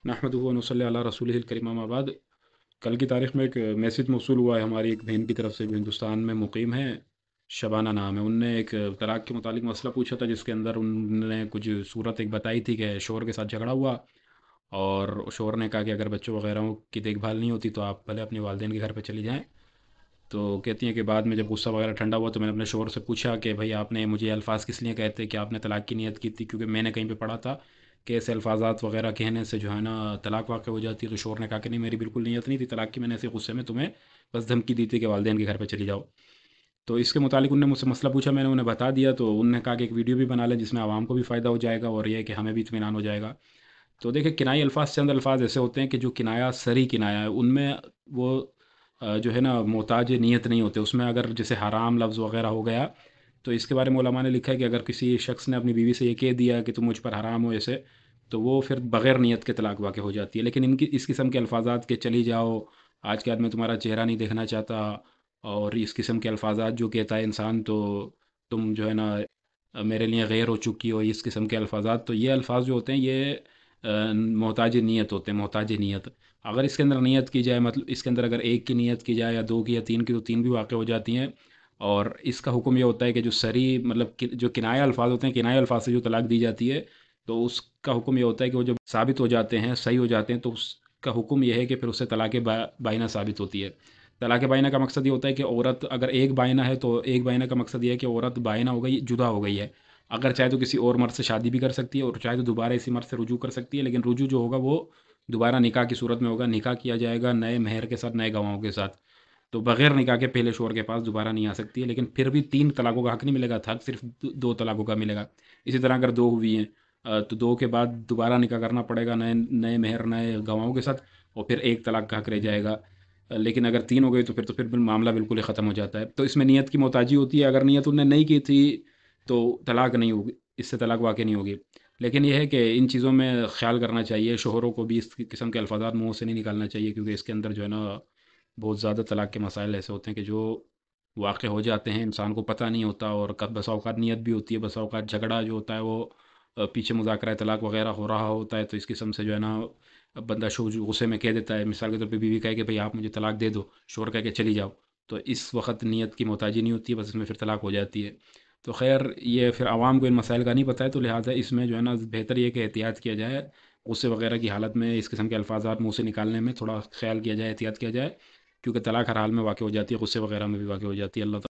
نحمدہ و نصلی علی رسولہ الکریم اما بعد۔ کل کی تاریخ میں ایک میسج موصول ہوا ہے ہماری ایک بہن کی طرف سے جو ہندوستان میں مقیم ہے، شبانہ نام ہے۔ ان نے ایک طلاق کے متعلق مسئلہ پوچھا تھا، جس کے اندر ان نے کچھ صورت ایک بتائی تھی کہ شوہر کے ساتھ جھگڑا ہوا، اور شوہر نے کہا کہ اگر بچوں وغیرہ کی دیکھ بھال نہیں ہوتی تو آپ پہلے اپنے والدین کے گھر پہ چلی جائیں۔ تو کہتی ہیں کہ بعد میں جب غصہ وغیرہ ٹھنڈا ہوا تو میں نے اپنے شوہر سے پوچھا کہ بھائی آپ نے مجھے الفاظ کس لیے کہتے کہ آپ نے طلاق کی نیت کی تھی، کیونکہ میں نے کہیں پہ پڑھا تھا کہ ایسے الفاظات وغیرہ کہنے سے جو ہے نا طلاق واقع ہو جاتی ہے۔ تو شوہر نے کہا کہ نہیں، میری بالکل نیت نہیں تھی طلاق کی، میں نے ایسے غصے میں تمہیں بس دھمکی دی تھی کہ والدین کے گھر پہ چلی جاؤ۔ تو اس کے متعلق انہوں نے مجھ سے مسئلہ پوچھا، میں نے انہیں بتا دیا، تو انہوں نے کہا کہ ایک ویڈیو بھی بنا لیں جس میں عوام کو بھی فائدہ ہو جائے گا اور یہ کہ ہمیں بھی اطمینان ہو جائے گا۔ تو دیکھیں، کنائی الفاظ چند الفاظ ایسے ہوتے ہیں کہ جو کنایا سری کنایا ہے، ان میں وہ جو ہے نا محتاج نیت نہیں ہوتے۔ اس میں اگر جیسے حرام لفظ وغیرہ ہو گیا، تو اس کے بارے میں علماء نے لکھا ہے کہ اگر کسی شخص نے اپنی بیوی سے یہ کہہ دیا کہ تم مجھ پر حرام ہو ایسے، تو وہ پھر بغیر نیت کے طلاق واقع ہو جاتی ہے۔ لیکن ان کی اس قسم کے الفاظات کہ چلی جاؤ، آج کے آدمی تمہارا چہرہ نہیں دیکھنا چاہتا، اور اس قسم کے الفاظات جو کہتا ہے انسان، تو تم جو ہے نا میرے لیے غیر ہو چکی ہو، اس قسم کے الفاظات، تو یہ الفاظ جو ہوتے ہیں یہ محتاج نیت ہوتے ہیں، محتاج نیت۔ اگر اس کے اندر نیت کی جائے، مطلب اس کے اندر اگر ایک کی نیت کی جائے یا دو کی یا تین کی، تو تین بھی واقع ہو جاتی ہیں۔ اور اس کا حکم یہ ہوتا ہے کہ جو سری مطلب جو کنایہ الفاظ ہوتے ہیں، کنایہ الفاظ سے جو طلاق دی جاتی ہے، تو اس کا حکم یہ ہوتا ہے کہ وہ جب ثابت ہو جاتے ہیں، صحیح ہو جاتے ہیں، تو اس کا حکم یہ ہے کہ پھر اس سے طلاق بائنہ ثابت ہوتی ہے۔ طلاق بائنہ کا مقصد یہ ہوتا ہے کہ عورت اگر ایک بائنہ ہے تو ایک بائنہ کا مقصد یہ ہے کہ عورت بائنہ ہو گئی، جدا ہو گئی ہے۔ اگر چاہے تو کسی اور مرد سے شادی بھی کر سکتی ہے، اور چاہے تو دوبارہ اسی مرد سے رجوع کر سکتی ہے، لیکن رجوع جو ہوگا وہ دوبارہ نکاح کی صورت میں ہوگا۔ نکاح کیا جائے گا نئے مہر کے ساتھ، نئے گواہوں کے ساتھ۔ تو بغیر نکاح کے پہلے شوہر کے پاس دوبارہ نہیں آ سکتی ہے، لیکن پھر بھی تین طلاقوں کا حق نہیں ملے گا، حق صرف دو طلاقوں کا ملے گا۔ اسی طرح اگر دو ہوئی ہیں، تو دو کے بعد دوبارہ نکاح کرنا پڑے گا نئے نئے مہر نئے گواہوں کے ساتھ، اور پھر ایک طلاق کا حق رہ جائے گا۔ لیکن اگر تین ہو گئی تو پھر معاملہ بالکل ہی ختم ہو جاتا ہے۔ تو اس میں نیت کی محتاجی ہوتی ہے، اگر نیت انہیں نہیں کی تھی تو طلاق نہیں ہوگی، اس سے طلاق واقع نہیں ہوگی۔ لیکن یہ ہے کہ ان چیزوں میں خیال کرنا چاہیے، شوہروں کو بھی اس قسم کے الفاظات منہ سے نہیں نکالنا چاہیے، کیونکہ اس کے اندر جو ہے نا بہت زیادہ طلاق کے مسائل ایسے ہوتے ہیں کہ جو واقع ہو جاتے ہیں، انسان کو پتہ نہیں ہوتا، اور بسا اوقات نیت بھی ہوتی ہے، بسا اوقات جھگڑا جو ہوتا ہے وہ پیچھے مذاکرہ طلاق وغیرہ ہو رہا ہوتا ہے، تو اس قسم سے جو ہے نا بندہ غصے میں کہہ دیتا ہے، مثال کے طور پہ بیوی کہے کہ بھئی آپ مجھے طلاق دے دو، شوہر کہہ کہ چلی جاؤ، تو اس وقت نیت کی محتاجی نہیں ہوتی ہے، بس اس میں پھر طلاق ہو جاتی ہے۔ تو خیر، یہ پھر عوام کو ان مسائل کا نہیں پتہ ہے، تو لہٰذا اس میں جو ہے نا بہتر یہ کہ احتیاط کیا جائے، غصے وغیرہ کی حالت میں اس قسم کے الفاظات منہ سے نکالنے میں تھوڑا خیال کیا جائے، احتیاط کیا جائے، کیونکہ طلاق ہر حال میں واقع ہو جاتی ہے، غصے وغیرہ میں بھی واقع ہو جاتی ہے۔ اللہ تعالیٰ